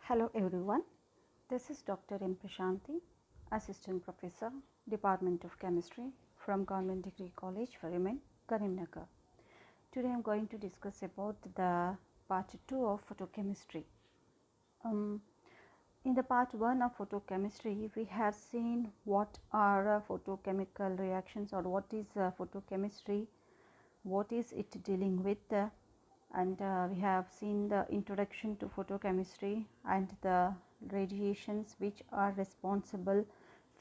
Hello everyone, this is Dr. M. Prashanthi, Assistant Professor, Department of Chemistry from Government Degree College for Women, Karimnagar. Today I am going to discuss about the part 2 of photochemistry. In the part 1 of photochemistry, we have seen what are photochemical reactions or what is photochemistry, what is it dealing with, and we have seen the introduction to photochemistry and the radiations which are responsible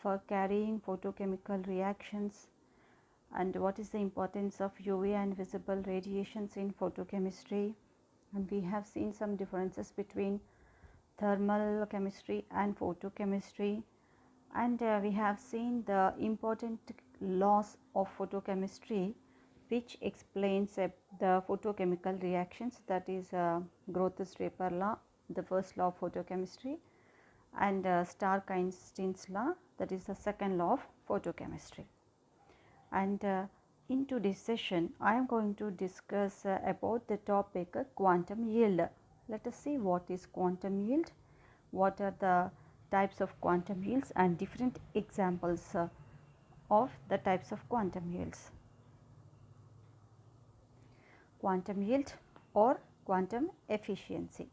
for carrying photochemical reactions, and what is the importance of UV and visible radiations in photochemistry. And we have seen some differences between thermal chemistry and photochemistry, and we have seen the important laws of photochemistry which explains the photochemical reactions, that is Grothes-Draper law, the first law of photochemistry, and Stark-Einstein's law, that is the second law of photochemistry. And in today's session I am going to discuss about the topic quantum yield. Let us see what is quantum yield, what are the types of quantum yields and different examples of the types of quantum yields. Quantum yield or quantum efficiency.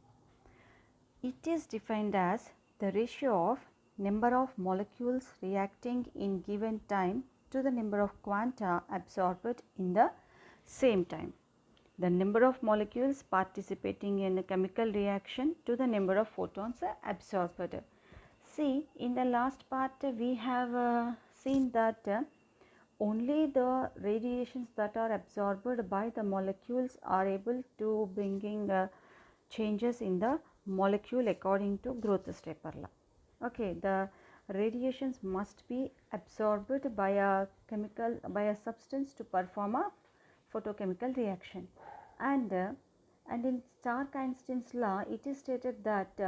It is defined as the ratio of number of molecules reacting in given time to the number of quanta absorbed in the same time. The number of molecules participating in a chemical reaction to the number of photons absorbed. See, in the last part we have seen that only the radiations that are absorbed by the molecules are able to bringing changes in the molecule according to Grothes-Draper law. Okay, the radiations must be absorbed by a substance to perform a photochemical reaction, and in Stark-Einstein's law it is stated that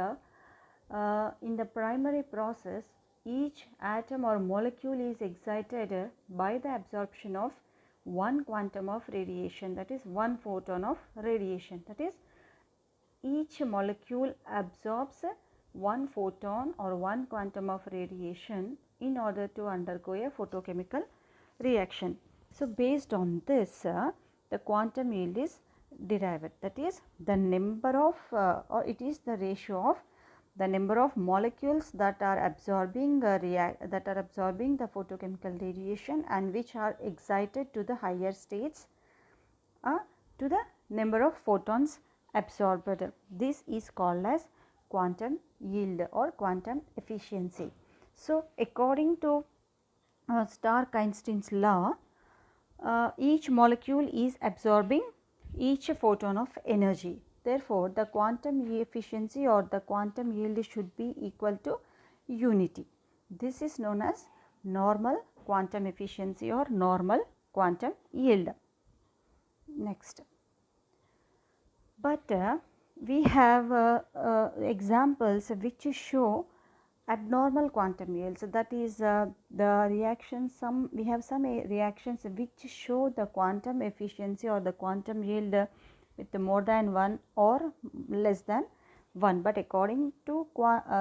in the primary process each atom or molecule is excited by the absorption of one quantum of radiation, that is one photon of radiation, that is each molecule absorbs one photon or one quantum of radiation in order to undergo a photochemical reaction. So, based on this the quantum yield is derived, that is the number of or it is the ratio of the number of molecules that are absorbing the photochemical radiation and which are excited to the higher states to the number of photons absorbed. This is called as quantum yield or quantum efficiency. So, according to Stark-Einstein's law, each molecule is absorbing each photon of energy. Therefore, the quantum efficiency or the quantum yield should be equal to unity. This is known as normal quantum efficiency or normal quantum yield. Next, but we have examples which show abnormal quantum yields, that is the reactions, we have some reactions which show the quantum efficiency or the quantum yield with more than 1 or less than 1, but according to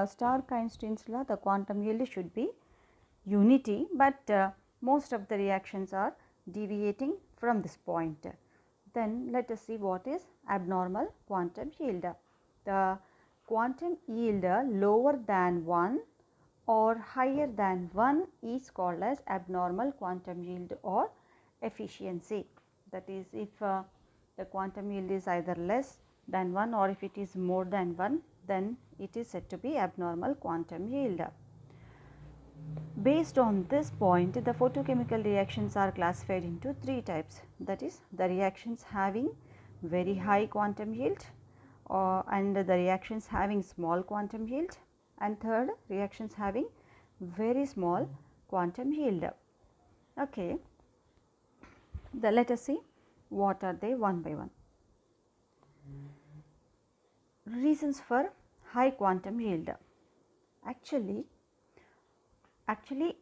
Stark-Einstein's law the quantum yield should be unity, but most of the reactions are deviating from this point. Then let us see what is abnormal quantum yield. The quantum yield lower than 1 or higher than 1 is called as abnormal quantum yield or efficiency. That is, if the quantum yield is either less than 1 or if it is more than 1, then it is said to be abnormal quantum yield. Based on this point, the photochemical reactions are classified into 3 types, that is the reactions having very high quantum yield, and the reactions having small quantum yield, and third, reactions having very small quantum yield. Okay, let us see what are they one by one. Reasons for high quantum yield. Actually,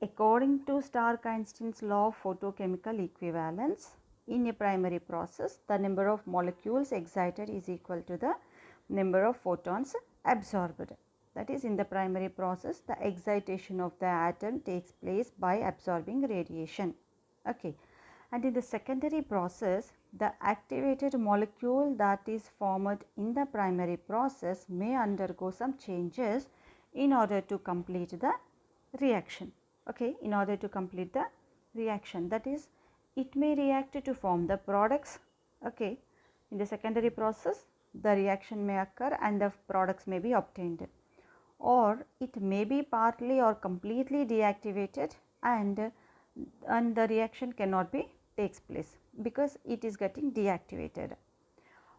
according to Stark-Einstein's law of photochemical equivalence, in a primary process the number of molecules excited is equal to the number of photons absorbed. That is, in the primary process, the excitation of the atom takes place by absorbing radiation. Okay. And in the secondary process, the activated molecule that is formed in the primary process may undergo some changes in order to complete the reaction. Okay, in order to complete the reaction, that is, it may react to form the products. Okay, in the secondary process, the reaction may occur and the products may be obtained, or it may be partly or completely deactivated and the reaction cannot be takes place because it is getting deactivated,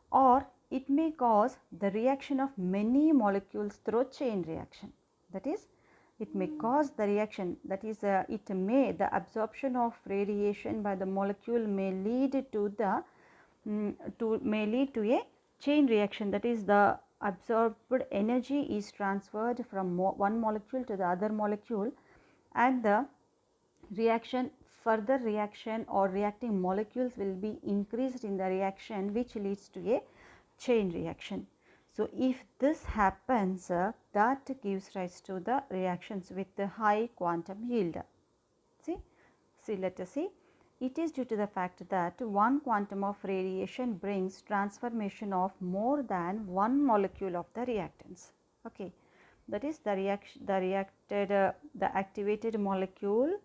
or it may cause the reaction of many molecules through chain reaction. That is, it may cause the reaction, that is, the absorption of radiation by the molecule may lead to the a chain reaction. That is, the absorbed energy is transferred from one molecule to the other molecule, and the further reaction or reacting molecules will be increased in the reaction, which leads to a chain reaction. So, if this happens, that gives rise to the reactions with the high quantum yield. Let us see. It is due to the fact that one quantum of radiation brings transformation of more than one molecule of the reactants. Okay. That is, the activated molecule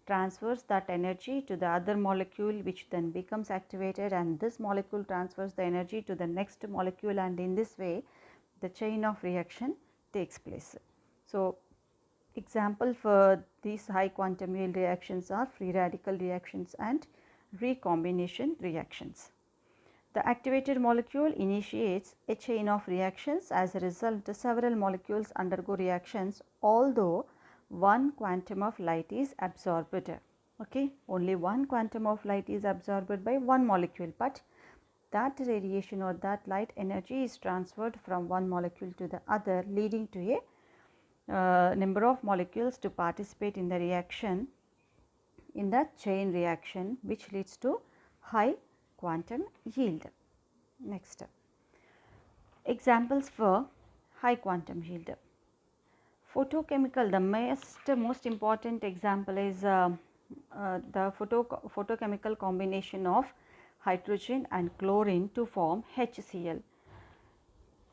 transfers that energy to the other molecule, which then becomes activated, and this molecule transfers the energy to the next molecule, and in this way the chain of reaction takes place. So, example for these high quantum yield reactions are free radical reactions and recombination reactions. The activated molecule initiates a chain of reactions. As a result, several molecules undergo reactions, although one quantum of light is absorbed. Okay, only one quantum of light is absorbed by one molecule, but that radiation or that light energy is transferred from one molecule to the other, leading to a number of molecules to participate in the reaction, in the chain reaction, which leads to high quantum yield. Next, examples for high quantum yield. Photochemical, the most important example is the photochemical combination of hydrogen and chlorine to form HCl.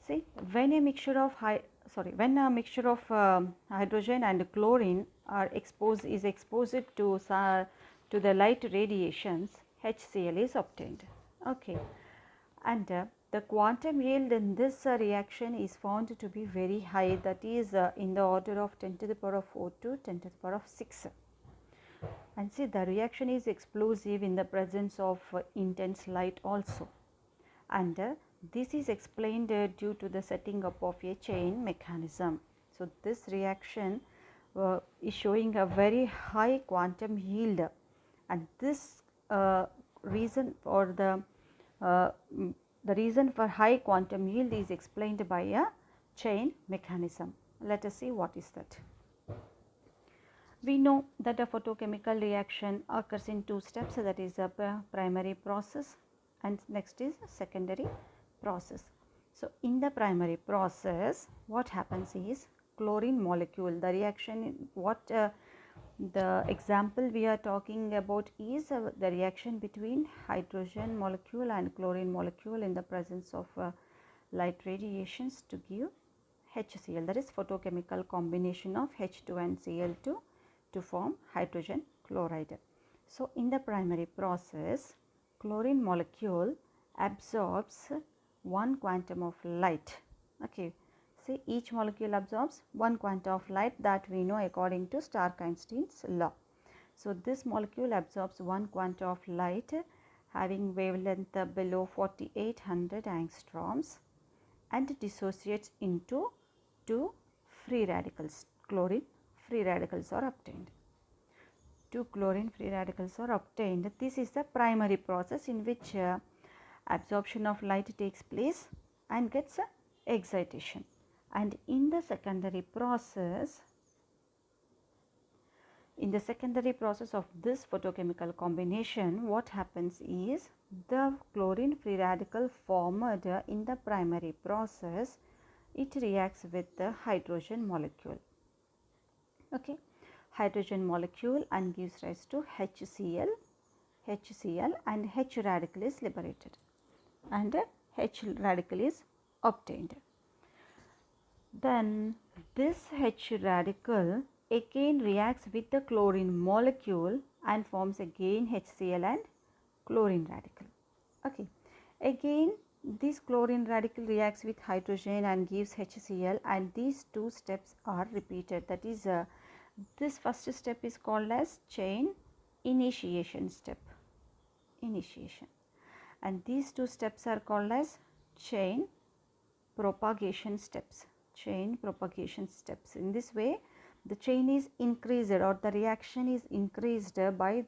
See, when a mixture of hydrogen and chlorine is exposed to the light radiations, HCl is obtained. Okay, and the quantum yield in this reaction is found to be very high, that is in the order of 10 to the power of 4 to 10 to the power of 6. And see, the reaction is explosive in the presence of intense light also, and this is explained due to the setting up of a chain mechanism. So, this reaction is showing a very high quantum yield, and this reason for the reason for high quantum yield is explained by a chain mechanism. Let us see what is that. We know that a photochemical reaction occurs in two steps, that is a primary process and next is secondary process. So, in the primary process, what happens is chlorine molecule, the reaction, the example we are talking about is the reaction between hydrogen molecule and chlorine molecule in the presence of light radiations to give HCl, that is photochemical combination of H2 and Cl2 to form hydrogen chloride. So, in the primary process, chlorine molecule absorbs one quantum of light. Okay. See, each molecule absorbs one quantum of light, that we know according to Stark-Einstein's law. So, this molecule absorbs one quantum of light having wavelength below 4800 angstroms and dissociates into two free radicals. Chlorine free radicals are obtained. Two chlorine free radicals are obtained. This is the primary process in which absorption of light takes place and gets excitation. And in the secondary process, of this photochemical combination, what happens is the chlorine free radical formed in the primary process it reacts with the hydrogen molecule. Okay, hydrogen molecule and gives rise to HCl, and H radical is liberated and H radical is obtained. Then this H radical again reacts with the chlorine molecule and forms again HCl and chlorine radical. Okay, again this chlorine radical reacts with hydrogen and gives HCl, and these two steps are repeated. That is, this first step is called as chain initiation step, and these two steps are called as chain propagation steps. In this way, the chain is increased, or the reaction is increased by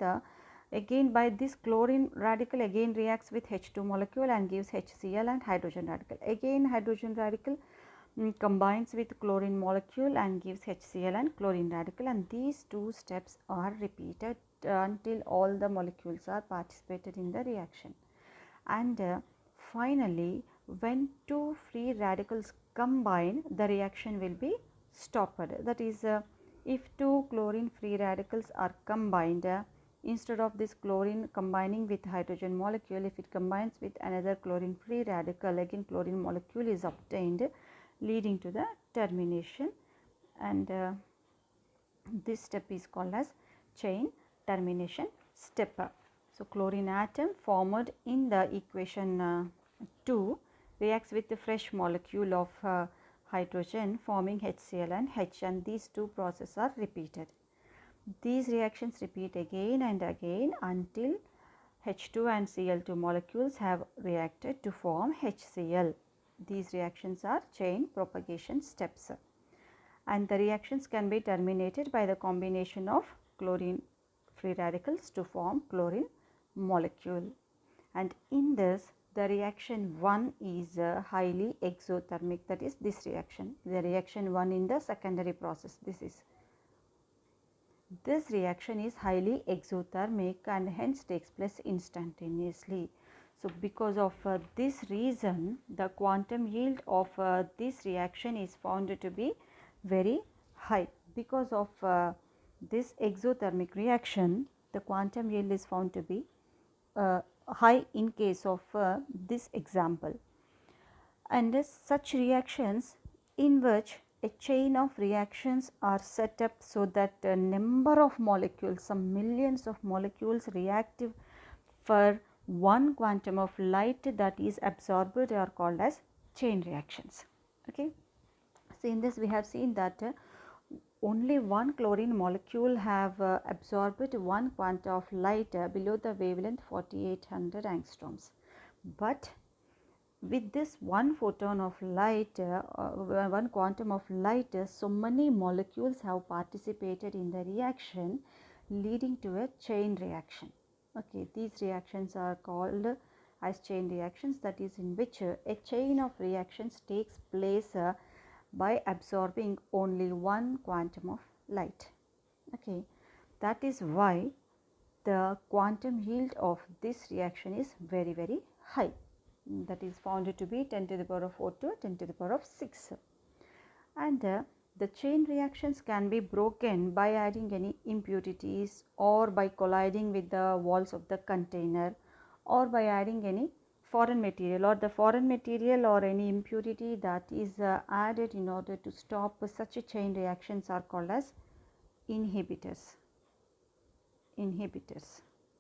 this chlorine radical again reacts with H2 molecule and gives HCl and hydrogen radical. Again hydrogen radical combines with chlorine molecule and gives HCl and chlorine radical, and these two steps are repeated until all the molecules are participated in the reaction. And finally, when two free radicals combine, the reaction will be stopped. That is, if two chlorine free radicals are combined, instead of this chlorine combining with hydrogen molecule, if it combines with another chlorine free radical, again chlorine molecule is obtained, leading to the termination, and this step is called as chain termination step. So, chlorine atom formed in the equation 2 reacts with the fresh molecule of hydrogen, forming HCl and H, and these two processes are repeated. These reactions repeat again and again until H2 and Cl2 molecules have reacted to form HCl. These reactions are chain propagation steps, and the reactions can be terminated by the combination of chlorine free radicals to form chlorine molecule. And in this, the reaction 1 is highly exothermic, that is this reaction, the reaction 1 in the secondary process. This reaction is highly exothermic and hence takes place instantaneously. So, because of this reason, the quantum yield of this reaction is found to be very high. Because of this exothermic reaction, the quantum yield is found to be high in case of this example. And such reactions in which a chain of reactions are set up so that a number of molecules, some millions of molecules react for one quantum of light that is absorbed, are called as chain reactions. Okay. So, in this we have seen that only one chlorine molecule have absorbed one quantum of light below the wavelength 4800 angstroms, but with this one photon of light, one quantum of light, so many molecules have participated in the reaction, leading to a chain reaction. Okay, these reactions are called as chain reactions, that is, in which a chain of reactions takes place by absorbing only one quantum of light. Okay, that is why the quantum yield of this reaction is very, very high. That is found to be 10 to the power of 4 to 10 to the power of 6. And the chain reactions can be broken by adding any impurities, or by colliding with the walls of the container, or by adding any foreign material, or the foreign material or any impurity that is added in order to stop such a chain reactions are called as inhibitors.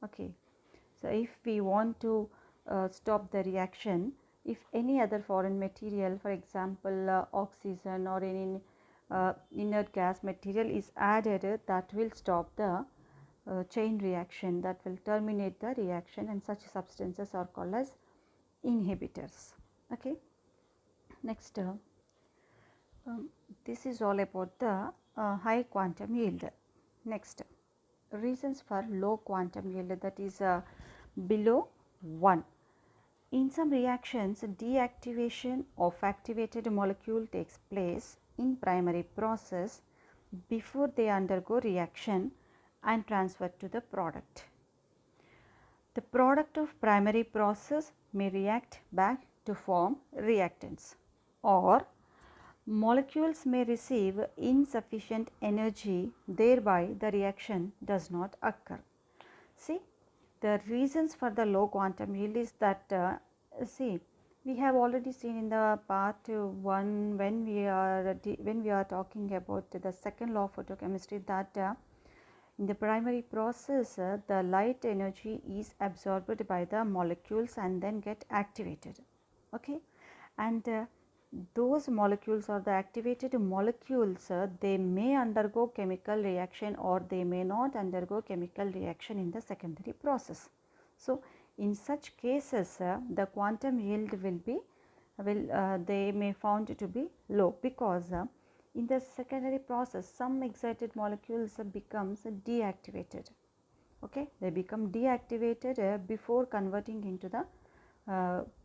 Okay. So, if we want to stop the reaction, if any other foreign material, for example oxygen or any inert gas material is added, that will stop the chain reaction, that will terminate the reaction, and such substances are called as inhibitors. Okay. Next, this is all about the high quantum yield. Next, reasons for low quantum yield, that is below 1. In some reactions, deactivation of activated molecule takes place in primary process before they undergo reaction and transfer to the product. The product of primary process may react back to form reactants, or Molecules may receive insufficient energy, thereby the reaction does not occur. See, the reasons for the low quantum yield is that see, we have already seen in the part 1 when we are talking about the second law of photochemistry that in the primary process the light energy is absorbed by the molecules and then get activated. Okay, and those molecules or the activated molecules they may undergo chemical reaction or they may not undergo chemical reaction in the secondary process. So, in such cases the quantum yield they may found to be low because in the secondary process some excited molecules becomes deactivated. Okay, they become deactivated before converting into the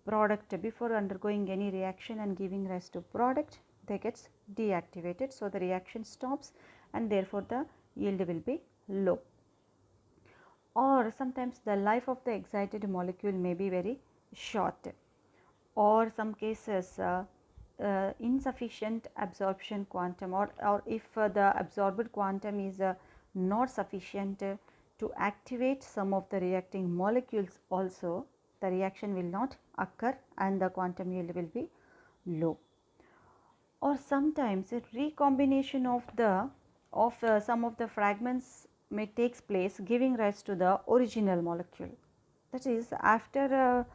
product, before undergoing any reaction and giving rise to product, they gets deactivated. So, the reaction stops and therefore, the yield will be low. Or sometimes the life of the excited molecule may be very short, or some cases insufficient absorption quantum, or if the absorbed quantum is not sufficient to activate some of the reacting molecules also, the reaction will not occur and the quantum yield will be low. Or sometimes a recombination of some of the fragments may takes place, giving rise to the original molecule. That is, after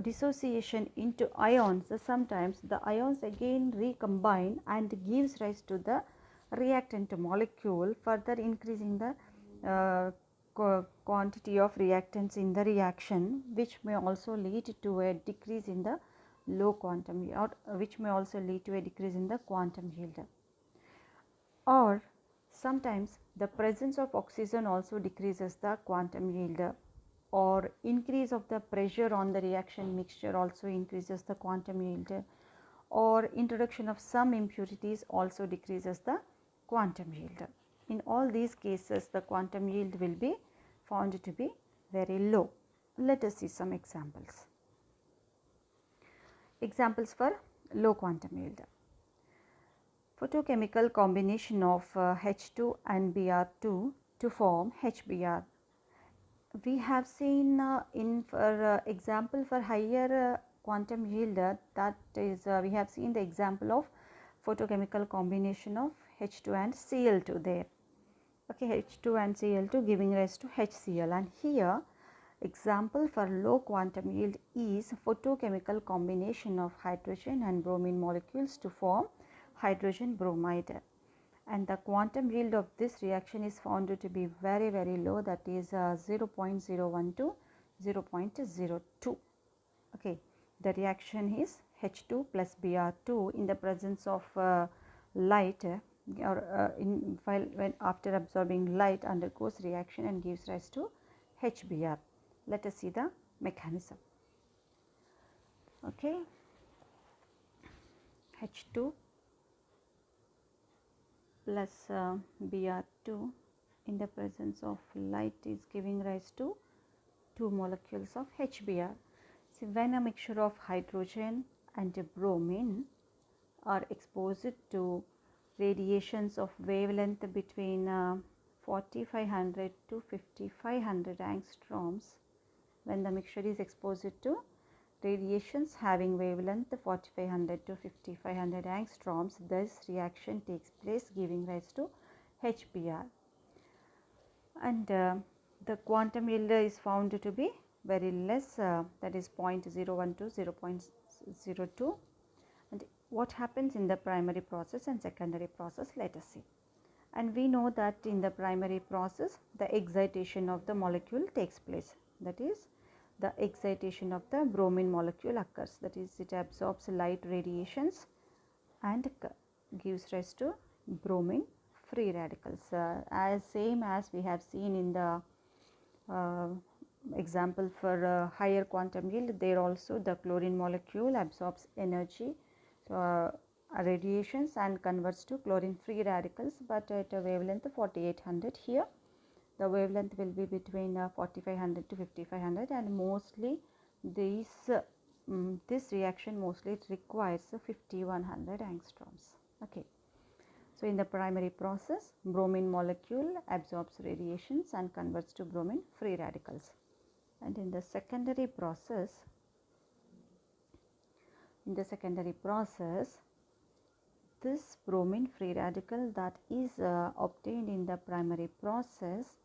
dissociation into ions, sometimes the ions again recombine and gives rise to the reactant molecule, further increasing the quantity of reactants in the reaction, which may also lead to a decrease in the low quantum yield, or which may also lead to a decrease in the quantum yield. Or sometimes the presence of oxygen also decreases the quantum yield, or increase of the pressure on the reaction mixture also increases the quantum yield, or introduction of some impurities also decreases the quantum yield. In all these cases the quantum yield will be found to be very low. Let us see some examples. Examples for low quantum yield. Photochemical combination of H2 and Br2 to form HBr. We have seen in for example for higher quantum yield, that is we have seen the example of photochemical combination of H2 and Cl2 there. Okay, H2 and Cl2 giving rise to HCl, and here example for low quantum yield is photochemical combination of hydrogen and bromine molecules to form hydrogen bromide, and the quantum yield of this reaction is found to be very low, that is 0.01 to 0.02. Okay, the reaction is H2 plus Br2 in the presence of light, or when after absorbing light undergoes reaction and gives rise to HBr. Let us see the mechanism. Okay, H2 plus Br2 in the presence of light is giving rise to two molecules of HBr. So, when a mixture of hydrogen and bromine are exposed to radiations of wavelength between 4500 to 5500 angstroms, when the mixture is exposed to radiations having wavelength 4500 to 5500 angstroms, this reaction takes place giving rise to HBr, and the quantum yield is found to be very less, that is 0.01 to 0.02. And what happens in the primary process and secondary process, let us see. And we know that in the primary process the excitation of the molecule takes place, that is the excitation of the bromine molecule occurs, that is it absorbs light radiations and gives rise to bromine free radicals, as same as we have seen in the example for higher quantum yield. There also the chlorine molecule absorbs energy, radiations, and converts to chlorine free radicals, but at a wavelength 4800. Here the wavelength will be between 4500 to 5500, and mostly these this reaction mostly requires 5100 angstroms. Okay. So, in the primary process, bromine molecule absorbs radiations and converts to bromine free radicals. And in the secondary process, this bromine free radical that is obtained in the primary process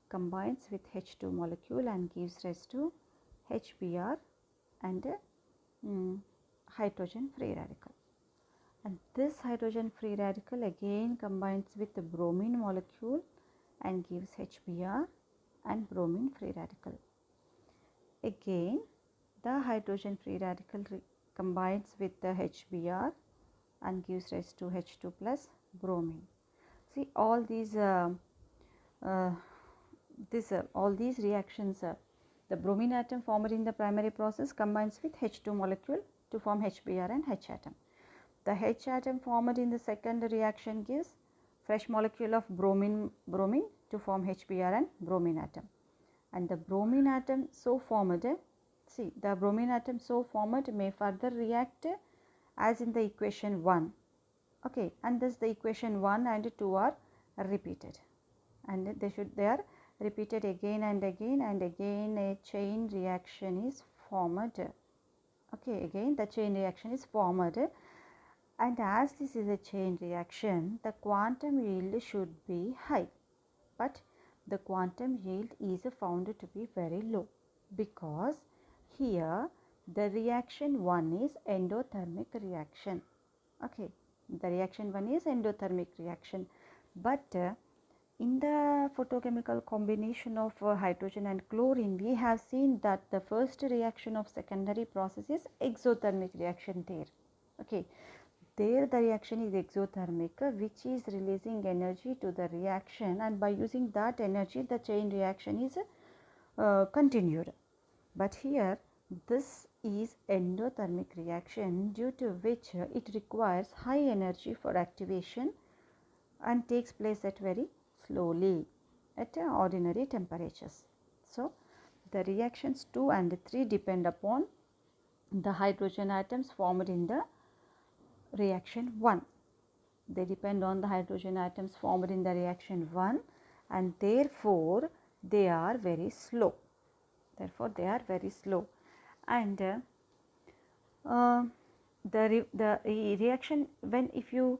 combines with H2 molecule and gives rise to HBr and hydrogen free radical. And this hydrogen free radical again combines with the bromine molecule and gives HBr and bromine free radical. Again, the hydrogen free radical combines with the HBr and gives rise to H2 plus bromine. See, all these reactions, the bromine atom formed in the primary process combines with H2 molecule to form HBr and H atom. The H atom formed in the second reaction gives fresh molecule of bromine to form HBr and bromine atom. And the bromine atom so formed, the bromine atom so formed may further react as in the equation 1. Okay, and thus the equation 1 and 2 are repeated, and they are repeated again and again, and again a chain reaction is formed. Okay, again the chain reaction is formed, and as this is a chain reaction, the quantum yield should be high, but the quantum yield is found to be very low, because here the reaction 1 is endothermic reaction. Okay, the reaction 1 is endothermic reaction, but in the photochemical combination of hydrogen and chlorine, we have seen that the first reaction of secondary process is exothermic reaction there. Okay, there the reaction is exothermic, which is releasing energy to the reaction, and by using that energy the chain reaction is continued. But here this is endothermic reaction, due to which it requires high energy for activation and takes place at very slowly at ordinary temperatures. So, the reactions 2 and 3 depend upon the hydrogen atoms formed in the reaction 1. They depend on the hydrogen atoms formed in the reaction 1, and therefore they are very slow. And the reaction, when if you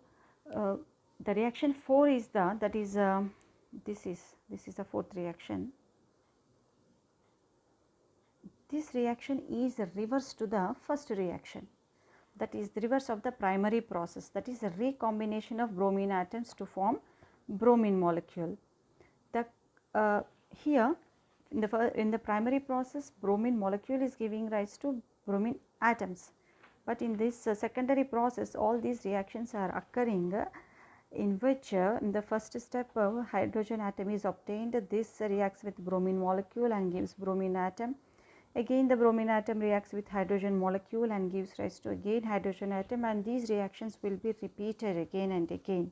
the reaction 4 is this is the fourth reaction. This reaction is the reverse to the first reaction, that is the reverse of the primary process, that is a recombination of bromine atoms to form bromine molecule. The here in the primary process, bromine molecule is giving rise to bromine atoms, but in this secondary process all these reactions are occurring, in which in the first step hydrogen atom is obtained. This reacts with bromine molecule and gives bromine atom. Again the bromine atom reacts with hydrogen molecule and gives rise to again hydrogen atom, and these reactions will be repeated again and again.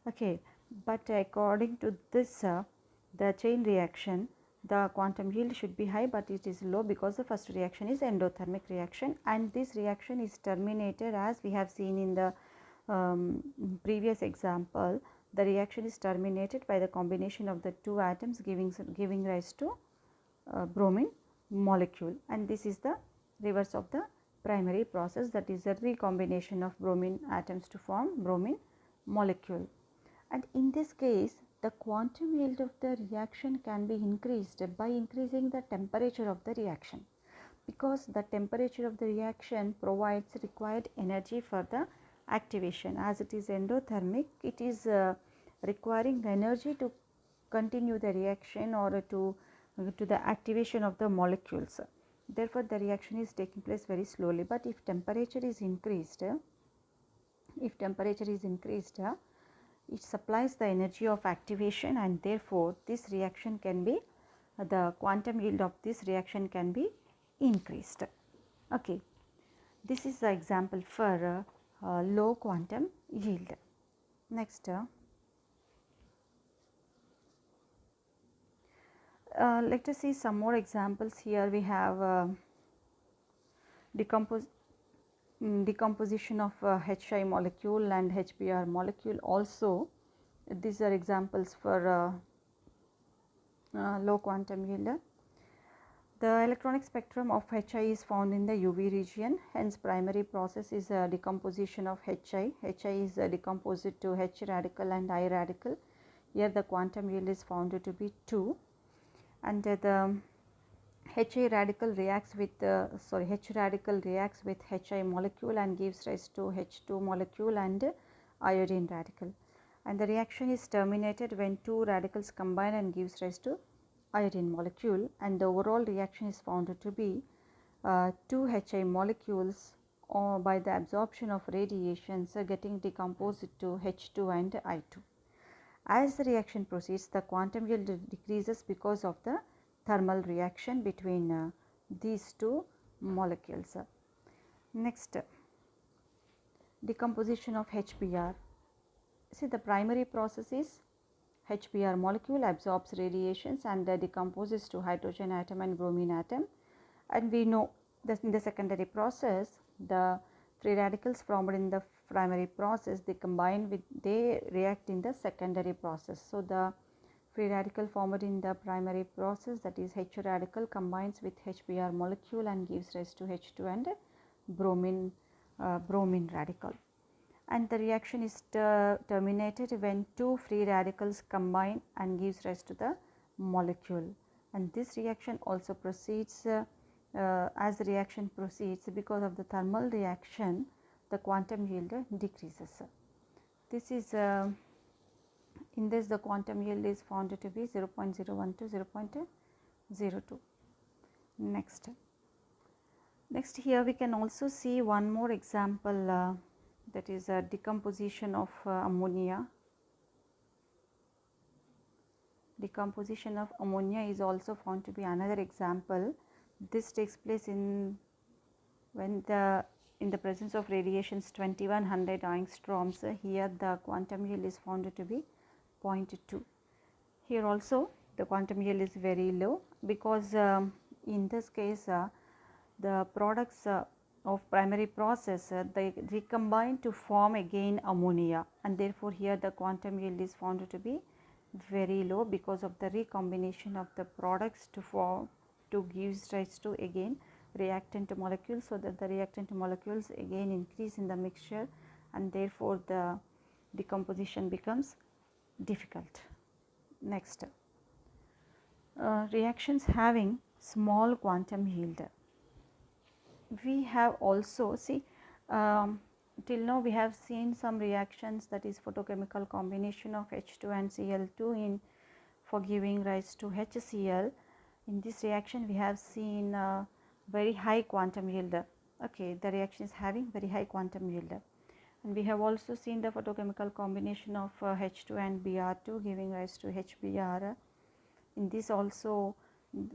Okay, but according to this the chain reaction, the quantum yield should be high, but it is low because the first reaction is endothermic reaction, and this reaction is terminated as we have seen in the previous example. The reaction is terminated by the combination of the two atoms giving rise to bromine molecule, and this is the reverse of the primary process, that is the recombination of bromine atoms to form bromine molecule. And in this case the quantum yield of the reaction can be increased by increasing the temperature of the reaction, because the temperature of the reaction provides required energy for the activation. As it is endothermic, it is requiring energy to continue the reaction or to the activation of the molecules. Therefore, the reaction is taking place very slowly, but if temperature is increased, it supplies the energy of activation, and therefore this reaction can be, the quantum yield of this reaction can be increased. Okay, this is the example for low quantum yield. Next, let us see some more examples. Here we have Decompose, decomposition of Hi molecule and HBr molecule also. These are examples for low quantum yield. The electronic spectrum of Hi is found in the UV region, hence primary process is a decomposition of Hi. Hi is decomposed to H radical and I radical. Here the quantum yield is found to be 2, and the H radical reacts with H radical reacts with Hi molecule and gives rise to H2 molecule and iodine radical, and the reaction is terminated when two radicals combine and gives rise to iodine molecule, and the overall reaction is found to be two Hi molecules by the absorption of radiations getting decomposed to H2 and I2. As the reaction proceeds, the quantum yield decreases because of the thermal reaction between these two molecules. Next, decomposition of HBr. See, the primary process is HBr molecule absorbs radiations and decomposes to hydrogen atom and bromine atom, and we know that in the secondary process the free radicals formed in the primary process they react in the secondary process. So, the free radical formed in the primary process, that is H radical, combines with HBr molecule and gives rise to H2 and bromine radical, and the reaction is terminated when two free radicals combine and gives rise to the molecule, and this reaction also proceeds as the reaction proceeds, because of the thermal reaction the quantum yield decreases. This is in this the quantum yield is found to be 0.01 to 0.02. Next here we can also see one more example, that is a decomposition of ammonia. Decomposition of ammonia is also found to be another example. This takes place in the presence of radiations 2100 angstroms. Here the quantum yield is found to be 0.2. Here also the quantum yield is very low, because in this case the products of primary process they recombine to form again ammonia, and therefore here the quantum yield is found to be very low because of the recombination of the products to gives rise to again reactant molecules, so that the reactant molecules again increase in the mixture, and therefore the decomposition becomes difficult. Next, reactions having small quantum yield. We have also till now we have seen some reactions, that is photochemical combination of H2 and Cl2 for giving rise to HCl. In this reaction we have seen very high quantum yield. Okay, the reaction is having very high quantum yield, and we have also seen the photochemical combination of H2 and Br2 giving rise to HBr. In this also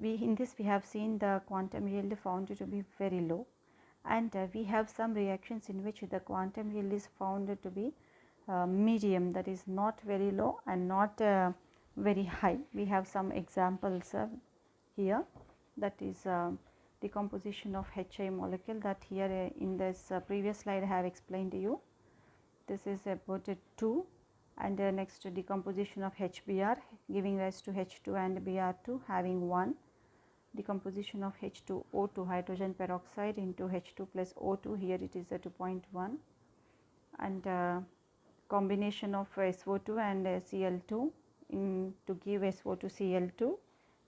we have seen the quantum yield found to be very low, and we have some reactions in which the quantum yield is found to be medium, that is not very low and not very high. We have some examples here, that is decomposition of Hi molecule, that here in this previous slide I have explained to you. This is about 2, and next decomposition of HBr giving rise to H2 and Br2 having 1, decomposition of H2O to hydrogen peroxide into H2 plus O2, here it is 2.1, and combination of SO2 and Cl2 to give SO2 Cl2.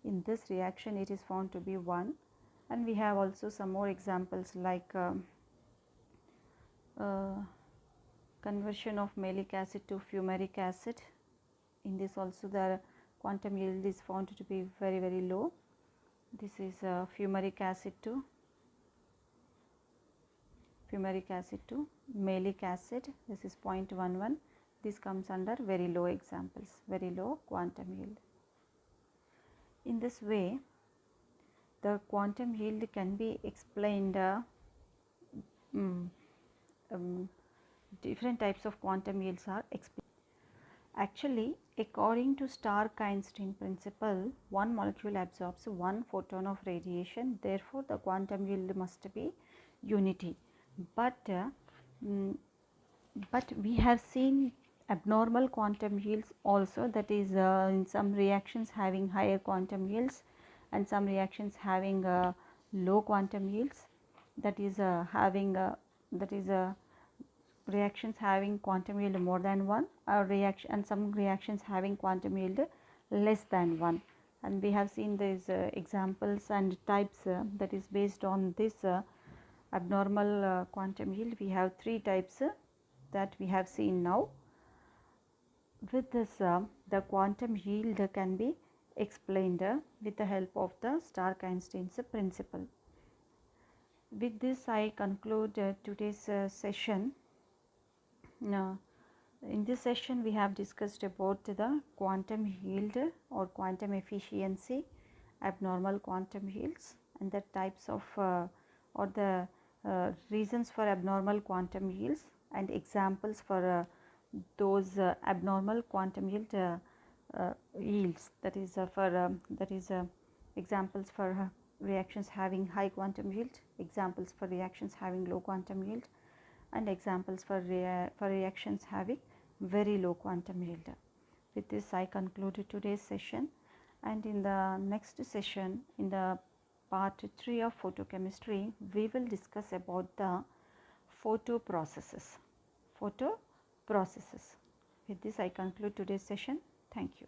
In this reaction it is found to be 1, and we have also some more examples like conversion of malic acid to fumaric acid. In this also the quantum yield is found to be very, very low. This is fumaric acid to malic acid, this is 0.11. This comes under very low examples, very low quantum yield. In this way the quantum yield can be explained, different types of quantum yields are explained. Actually, according to Stark-Einstein principle, one molecule absorbs one photon of radiation, therefore the quantum yield must be unity. But we have seen abnormal quantum yields also, that is in some reactions having higher quantum yields and some reactions having low quantum yields, that is reactions having quantum yield more than 1, reaction, and some reactions having quantum yield less than 1. And we have seen these examples and types, that is based on this abnormal quantum yield. We have 3 types that we have seen now. With this the quantum yield can be explained with the help of the Stark-Einstein's principle. With this I conclude today's session. In this session we have discussed about the quantum yield or quantum efficiency, abnormal quantum yields, and the types of or the reasons for abnormal quantum yields and examples for those abnormal quantum yields, that is examples for reactions having high quantum yield, examples for reactions having low quantum yield, and examples for reactions having very low quantum yield. With this I concluded today's session, and in the next session, in the part 3 of photochemistry, we will discuss about the photoprocesses. With this I conclude today's session. Thank you.